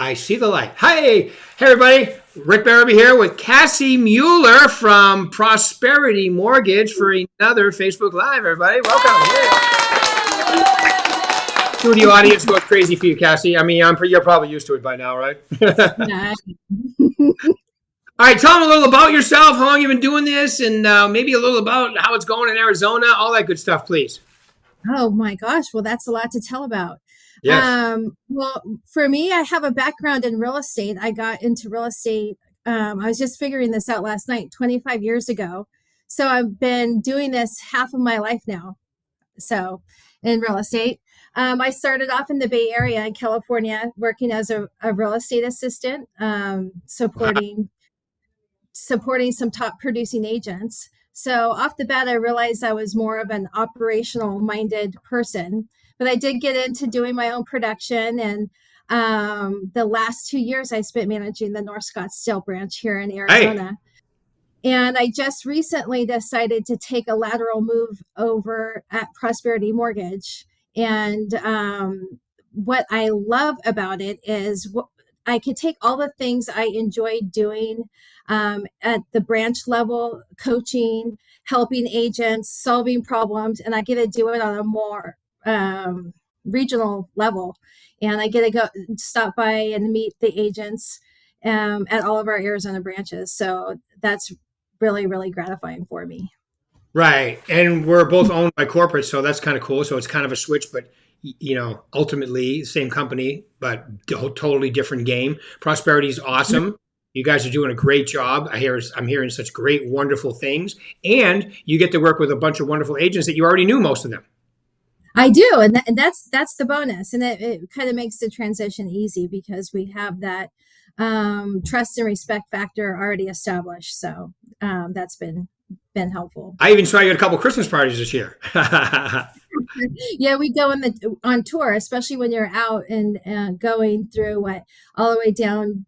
I see the light. Hey, everybody. Rick Berube here with Cassie Mueller from Prosperity Mortgage for another Facebook Live. Everybody, welcome. Studio audience goes crazy for you, Cassie. I mean, you're probably used to it by now, right? Nah. All right, tell them a little about yourself, how long you've been doing this, and maybe a little about how it's going in Arizona, all that good stuff, please. Oh my gosh. Well, that's a lot to tell about. Yes. Well, for me, I have a background in real estate. I got into real estate. I was just figuring this out last night, 25 years ago. So I've been doing this half of my life now. So in real estate, I started off in the Bay Area in California, working as a real estate assistant, supporting some top producing agents. So off the bat, I realized I was more of an operational minded person, but I did get into doing my own production. And the last 2 years I spent managing the North Scottsdale branch here in Arizona. And I just recently decided to take a lateral move over at Prosperity Mortgage. And what I love about it is I could take all the things I enjoyed doing at the branch level, coaching, helping agents, solving problems, and I get to do it on a more regional level. And I get to go stop by and meet the agents at all of our Arizona branches. So that's really, really gratifying for me. Right. And we're both owned by corporate, so that's kind of cool. So it's kind of a switch, but ultimately same company, but totally different game. Prosperity is awesome. You guys are doing a great job. I'm hearing such great, wonderful things. And you get to work with a bunch of wonderful agents that you already knew, most of them. I do. And that's the bonus. And it kind of makes the transition easy because we have that trust and respect factor already established. So that's been helpful. I even saw you at a couple of Christmas parties this year. Yeah, we go on tour, especially when you're out and going through all the way down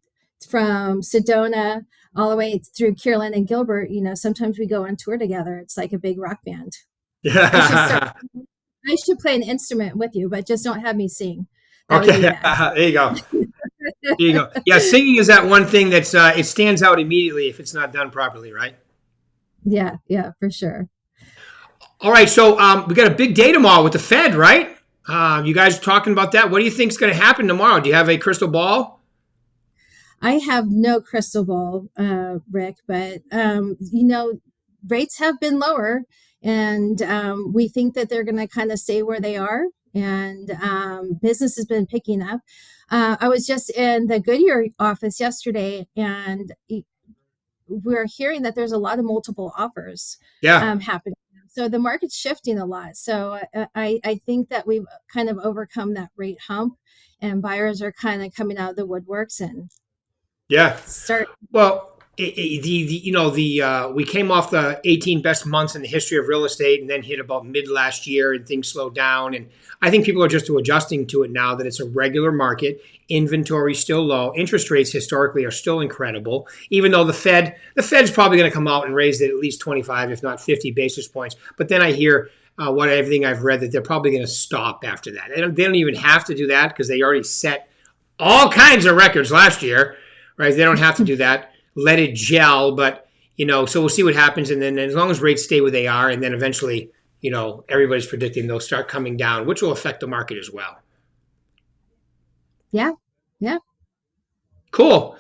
from Sedona, all the way through Kierland and Gilbert. Sometimes we go on tour together. It's like a big rock band. I should play an instrument with you, but just don't have me sing. Okay, there you go. There you go. Yeah, singing is that one thing that's it stands out immediately if it's not done properly, right? Yeah, for sure. All right, so we got a big day tomorrow with the Fed, right? You guys talking about that? What do you think is going to happen tomorrow? Do you have a crystal ball? I have no crystal ball, Rick, but rates have been lower, and we think that they're going to kind of stay where they are, and business has been picking up. I was just in the Goodyear office yesterday, and we're hearing that there's a lot of multiple offers happening. So the market's shifting a lot. So I think that we've kind of overcome that rate hump, and buyers are kind of coming out of the woodworks and start. Well, we came off the 18 best months in the history of real estate, and then hit about mid last year, and things slowed down. And I think people are just adjusting to it now that it's a regular market. Inventory still low. Interest rates historically are still incredible, even though the Fed's probably going to come out and raise it at least 25, if not 50 basis points. But then I hear everything I've read that they're probably going to stop after that. They don't even have to do that because they already set all kinds of records last year, right? They don't have to do that. Let it gel, but so we'll see what happens. And then as long as rates stay where they are, and then eventually, everybody's predicting they'll start coming down, which will affect the market as well. Yeah. Cool.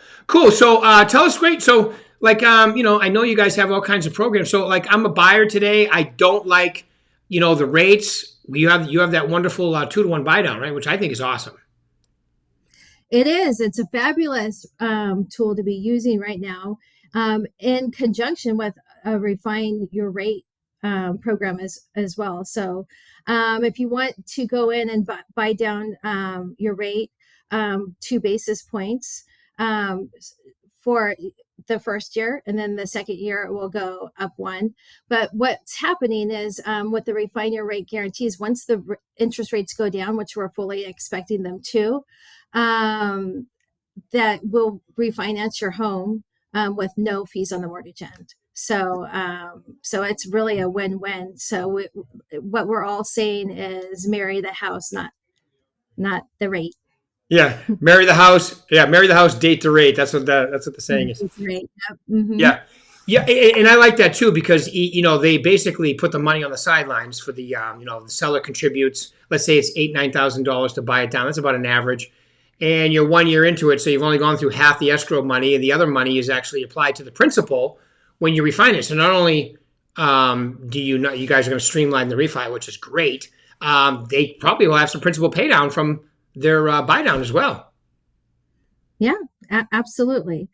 So tell us, great. So I know you guys have all kinds of programs. So I'm a buyer today. I don't like, the rates. You have that wonderful 2-to-1 buy down, right? Which I think is awesome. It is. It's a fabulous tool to be using right now in conjunction with a Refine Your Rate program as well. So if you want to go in and buy down your rate 2 basis points for the first year, and then the second year it will go up 1. But what's happening is with the Refine Your Rate guarantees, once the interest rates go down, which we're fully expecting them to, that will refinance your home with no fees on the mortgage end. So it's really a win-win. So what we're all saying is marry the house, not the rate. Yeah, marry the house. Yeah, marry the house, date the rate. That's what the saying is. That's right. Yep. Hmm. Yeah, yeah, and I like that too because they basically put the money on the sidelines for the seller contributes. Let's say it's $9,000 to buy it down. That's about an average, and you're 1 year into it, so you've only gone through half the escrow money, and the other money is actually applied to the principal when you refinance. So not only do you guys are going to streamline the refi, which is great. They probably will have some principal pay down from their buy down as well. Yeah, absolutely.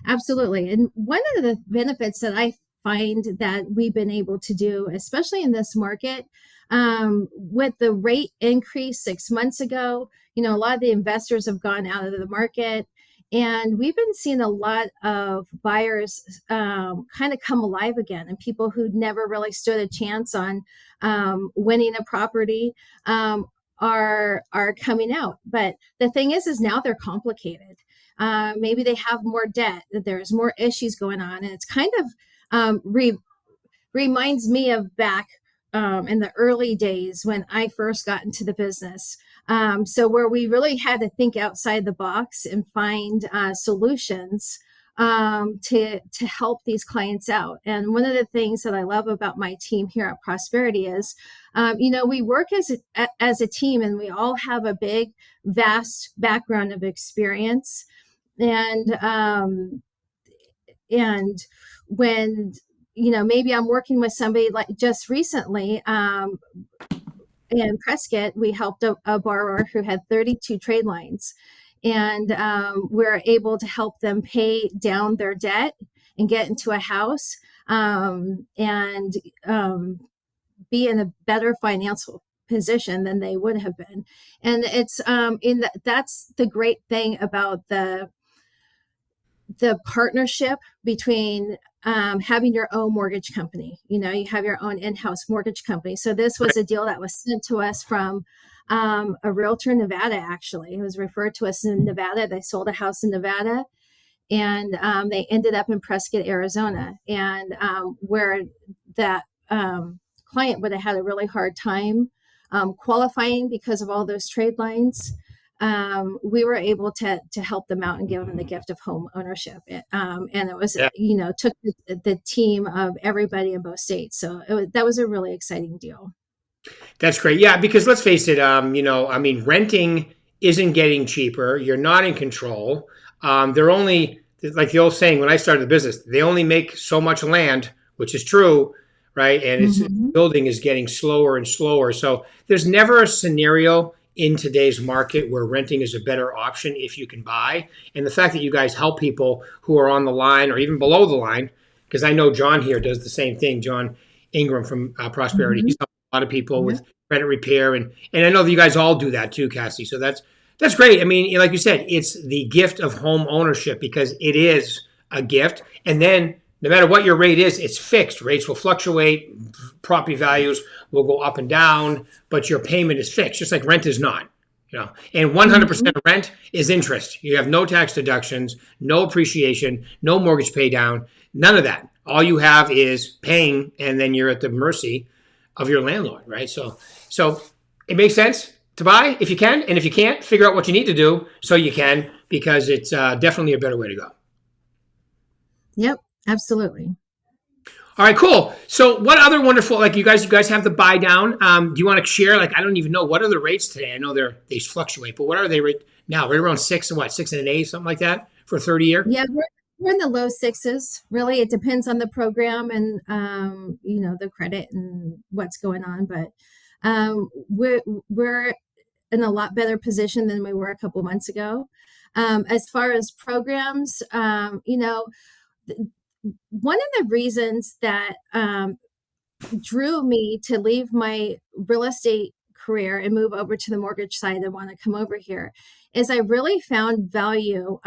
Absolutely. And one of the benefits that I find that we've been able to do, especially in this market, with the rate increase 6 months ago, a lot of the investors have gone out of the market. And we've been seeing a lot of buyers kind of come alive again, and people who never really stood a chance on winning a property are coming out. But the thing is now they're complicated. Maybe they have more debt, that there's more issues going on, and it's kind of reminds me of back in the early days when I first got into the business. So where we really had to think outside the box and find solutions to help these clients out. And one of the things that I love about my team here at Prosperity is, we work as a team, and we all have a big, vast background of experience. And when maybe I'm working with somebody like just recently in Prescott, we helped a borrower who had 32 trade lines, and we're able to help them pay down their debt and get into a house, and be in a better financial position than they would have been. And it's that's the great thing about the partnership between having your own mortgage company. You have your own in-house mortgage company. So this was a deal that was sent to us from a realtor in Nevada. Actually, it was referred to us in Nevada. They sold a house in Nevada, and they ended up in Prescott, Arizona, and where that client would have had a really hard time qualifying because of all those trade lines. We were able to help them out and give them the gift of home ownership. And it was, took the team of everybody in both states. So that was a really exciting deal. That's great. Yeah, because let's face it, renting isn't getting cheaper. You're not in control. They're only, like the old saying, when I started the business, they only make so much land, which is true, right? And it's building is getting slower and slower. So there's never a scenario in today's market where renting is a better option if you can buy. And the fact that you guys help people who are on the line or even below the line, because I know John here does the same thing, John Ingram from Prosperity. He's helped a lot of people with credit repair. And I know that you guys all do that too, Cassie. So that's great. I mean, like you said, it's the gift of home ownership because it is a gift. And then no matter what your rate is, it's fixed. Rates will fluctuate. Property values will go up and down, but your payment is fixed, just like rent is not. And 100% of rent is interest. You have no tax deductions, no appreciation, no mortgage pay down, none of that. All you have is paying, and then you're at the mercy of your landlord, right? So it makes sense to buy if you can, and if you can't, figure out what you need to do so you can, because it's definitely a better way to go. Yep, absolutely. All right, cool. So what other wonderful, like you guys have the buy down. Do you want to share? Like, I don't even know, what are the rates today? I know they fluctuate, but what are they right now? Right around 6 and 6.8, something like that for a 30-year? Yeah, we're in the low sixes. Really, it depends on the program and the credit and what's going on. But we're in a lot better position than we were a couple months ago. As far as programs, one of the reasons that drew me to leave my real estate career and move over to the mortgage side and want to come over here is I really found value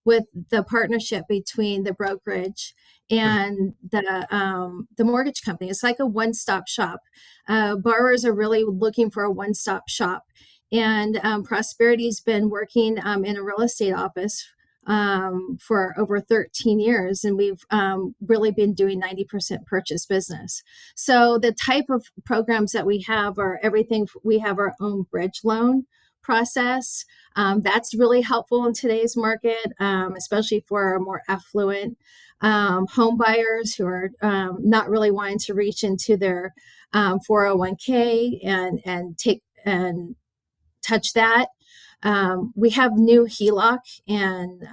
with the partnership between the brokerage and the mortgage company. It's like a one-stop shop. Borrowers are really looking for a one-stop shop. And Prosperity's been working in a real estate office for over 13 years, and we've really been doing 90% purchase business. So the type of programs that we have are everything. We have our own bridge loan process. That's really helpful in today's market, especially for our more affluent home buyers who are not really wanting to reach into their 401k and take and touch that. We have new HELOC and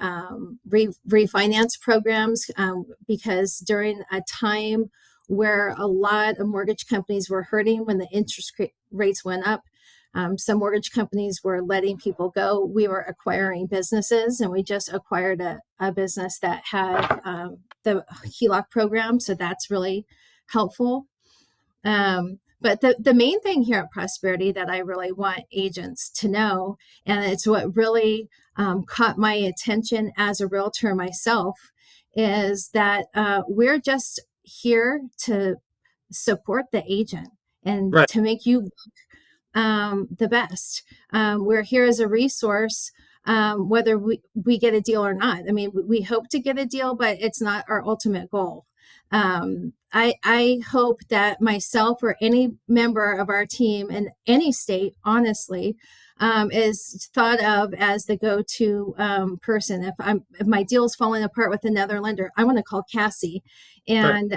refinance programs because during a time where a lot of mortgage companies were hurting when the interest rates went up, some mortgage companies were letting people go. We were acquiring businesses, and we just acquired a business that had the HELOC program. So that's really helpful. But the main thing here at Prosperity that I really want agents to know, and it's what really caught my attention as a realtor myself, is that we're just here to support the agent and Right. to make you the best. We're here as a resource, whether we get a deal or not. I mean, we hope to get a deal, but it's not our ultimate goal. I hope that myself or any member of our team in any state, honestly, is thought of as the go-to person. If my deal is falling apart with another lender, I want to call Cassie and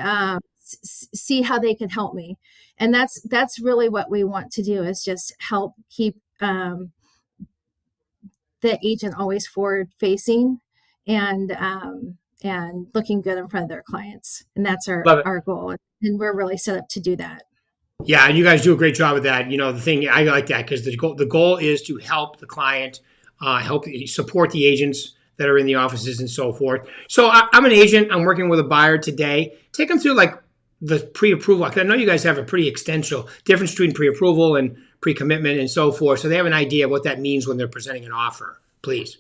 see how they can help me. And that's really what we want to do, is just help keep the agent always forward facing and looking good in front of their clients. And that's our goal. And we're really set up to do that. Yeah, and you guys do a great job of that. The thing, I like that because the goal is to help the client, help support the agents that are in the offices and so forth. So I'm an agent. I'm working with a buyer today. Take them through like the pre-approval. I know you guys have a pretty extensive difference between pre-approval and pre-commitment and so forth. So they have an idea of what that means when they're presenting an offer. Please.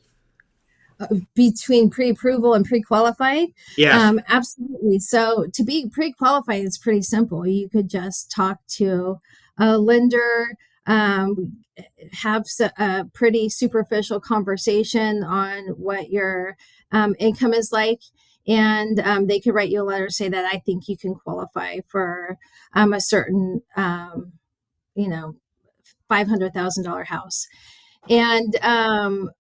Between pre-approval and pre-qualified? Yes. Absolutely. So to be pre-qualified, it's pretty simple. You could just talk to a lender, have a pretty superficial conversation on what your income is like, and they could write you a letter, say that I think you can qualify for a certain, $500,000 house. And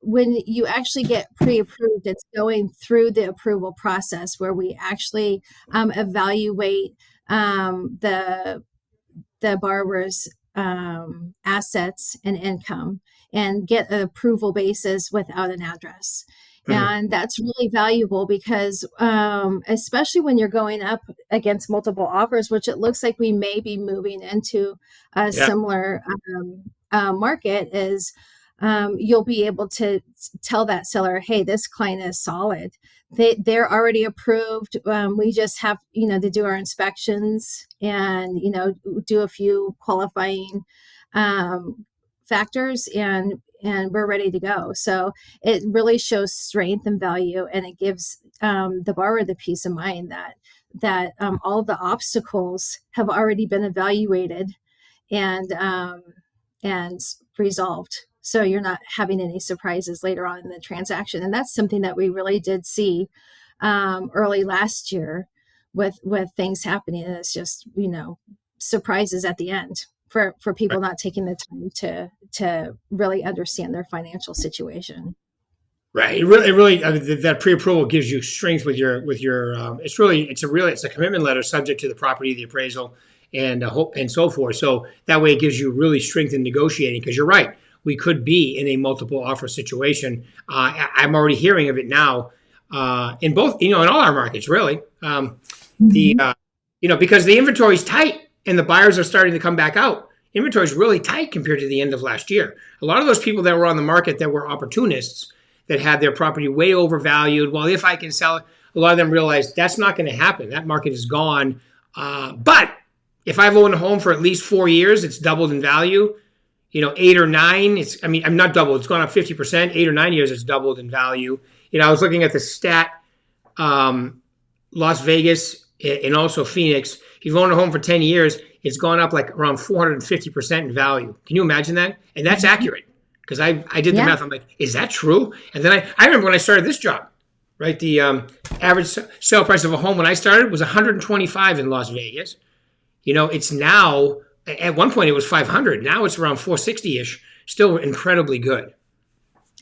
when you actually get pre-approved, it's going through the approval process where we actually evaluate the borrower's assets and income and get an approval basis without an address. And that's really valuable because especially when you're going up against multiple offers, which it looks like we may be moving into a similar market, is you'll be able to tell that seller, hey, this client is solid. They're already approved. We just have, to do our inspections and, do a few qualifying factors and we're ready to go. So it really shows strength and value, and it gives the borrower the peace of mind that all the obstacles have already been evaluated and resolved. So you're not having any surprises later on in the transaction. And that's something that we really did see early last year with things happening. And it's just, surprises at the end for people not taking the time to really understand their financial situation. Right. It really that pre-approval gives you strength with your it's a commitment letter subject to the property, the appraisal, and so forth. So that way it gives you really strength in negotiating, because you're right. We could be in a multiple offer situation. I'm already hearing of it now in both, in all our markets, really. Because the inventory is tight and the buyers are starting to come back out. Inventory is really tight compared to the end of last year. A lot of those people that were on the market that were opportunists that had their property way overvalued, well, if I can sell it, a lot of them realized that's not going to happen. That market is gone. But if I've owned a home for at least 4 years, it's doubled in value. 8 or 9, I'm not doubled. It's gone up 50%. 8 or 9 years, it's doubled in value. I was looking at the stat, Las Vegas and also Phoenix. If you've owned a home for 10 years, it's gone up like around 450% in value. Can you imagine that? And that's accurate, because I did the math. I'm like, is that true? And then I remember when I started this job, right? The average sale price of a home when I started was 125 in Las Vegas. It's now, at one point it was 500. Now it's around 460-ish. still incredibly good.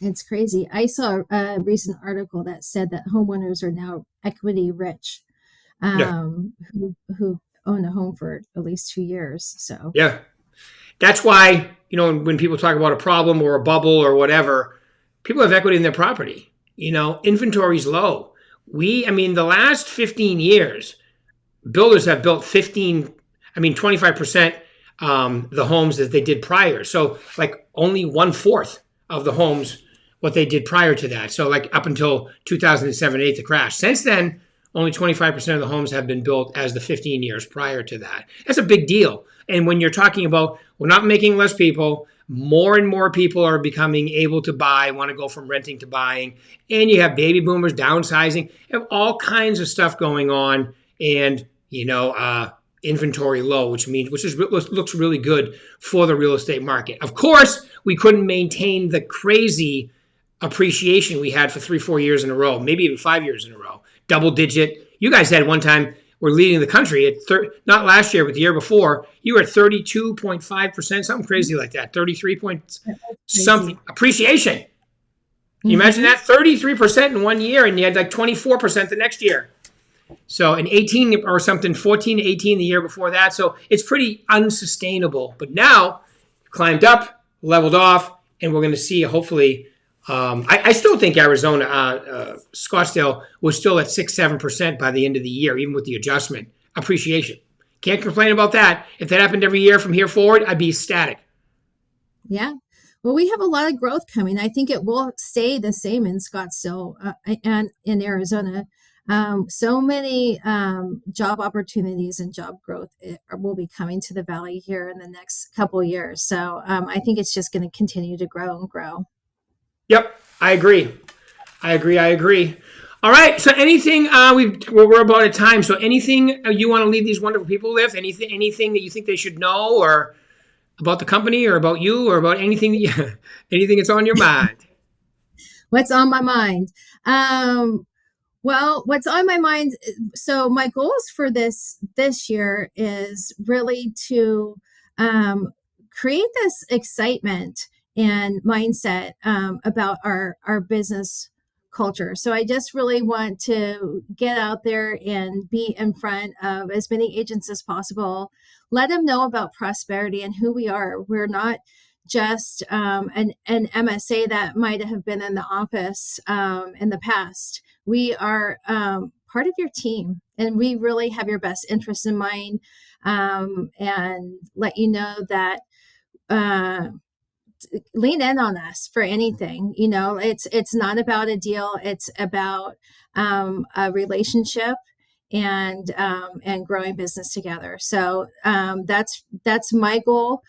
It's crazy. I saw a recent article that said that homeowners are now equity rich, Yeah. who own a home for at least 2 years. So Yeah. That's why, when people talk about a problem or a bubble or whatever, people have equity in their property. Inventory's low. The last 15 years, builders have built 25% the homes that they did prior. So like only 1/4 of the homes what they did prior to that. So like up until 2007, 8, the crash. Since then, only 25% of the homes have been built as the 15 years prior to that. That's a big deal. And when you're talking about, we're not making less people, more and more people are becoming able to buy, want to go from renting to buying. And you have baby boomers downsizing, you have all kinds of stuff going on. And, inventory low, which looks really good for the real estate market. Of course, we couldn't maintain the crazy appreciation we had for 3-4 years in a row, maybe even 5 years in a row, double digit. You guys had one time, we're leading the country at not last year, but the year before, you were at 32.5%, something crazy like that, 33 point something appreciation. Can you imagine that? 33% in 1 year, and you had like 24% the next year. So in 18 or something, 14 to 18 the year before that. So it's pretty unsustainable. But now climbed up, leveled off, and we're going to see hopefully. I still think Arizona, Scottsdale was still at 6-7% by the end of the year, even with the adjustment appreciation. Can't complain about that. If that happened every year from here forward, I'd be ecstatic. Yeah. Well, we have a lot of growth coming. I think it will stay the same in Scottsdale and in Arizona. So many job opportunities and job growth will be coming to the valley here in the next couple of years. So I think it's just going to continue to grow and grow. Yep, I agree. All right. So anything we're about at time. So anything you want to leave these wonderful people with? Anything that you think they should know, or about the company, or about you, or about anything anything that's on your mind? What's on my mind? Well, what's on my mind? So my goals for this year is really to create this excitement and mindset about our business culture. So I just really want to get out there and be in front of as many agents as possible. Let them know about prosperity and who we are. We're not just an MSA that might have been in the office in the past. We are part of your team, and we really have your best interests in mind, and let you know that lean in on us for anything. It's not about a deal. It's about a relationship and growing business together. So that's my goal.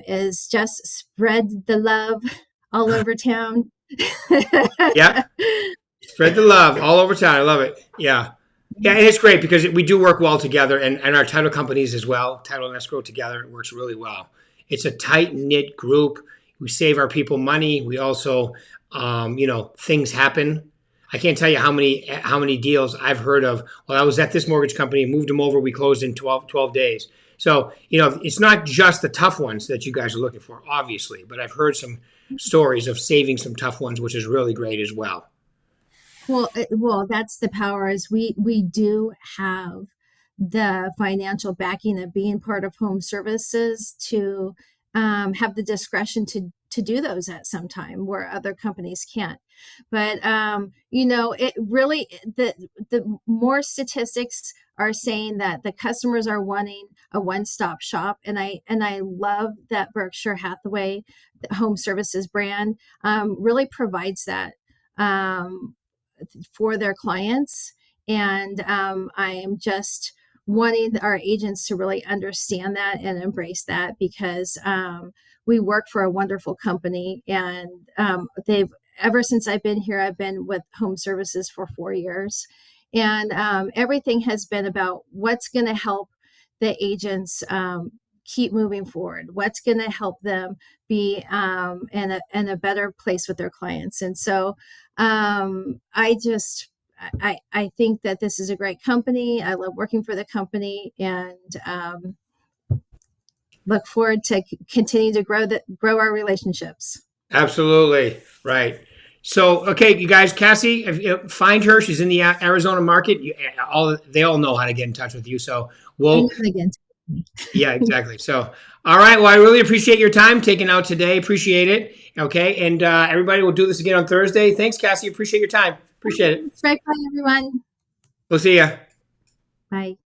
Is just spread the love all over town. Yeah. Spread the love all over town. I love it. Yeah. Yeah, and it's great because we do work well together, and our title companies as well, title and escrow together, it works really well. It's a tight-knit group. We save our people money. We also, things happen. I can't tell you how many deals I've heard of. Well, I was at this mortgage company and moved them over. We closed in 12 days. So, it's not just the tough ones that you guys are looking for, obviously, but I've heard some stories of saving some tough ones, which is really great as well. Well, that's the power. Is we do have the financial backing of being part of home services to have the discretion to do those at some time where other companies can't. But it really, the more statistics are saying that the customers are wanting a one-stop shop, and I love that Berkshire Hathaway home services brand really provides that for their clients. And I am just wanting our agents to really understand that and embrace that, because we work for a wonderful company, and ever since I've been here, I've been with home services for 4 years, and everything has been about what's going to help the agents keep moving forward, what's going to help them be in a better place with their clients. And so I think that this is a great company. I love working for the company, and look forward to continue to grow our relationships. Absolutely. Right. So, okay, you guys, Cassie, find her. She's in the Arizona market. They all know how to get in touch with you. So Again. yeah, exactly. So, all right. Well, I really appreciate your time taken out today. Appreciate it. Okay. And everybody will do this again on Thursday. Thanks, Cassie. Appreciate your time. Appreciate it. Bye, everyone. We'll see ya. Bye.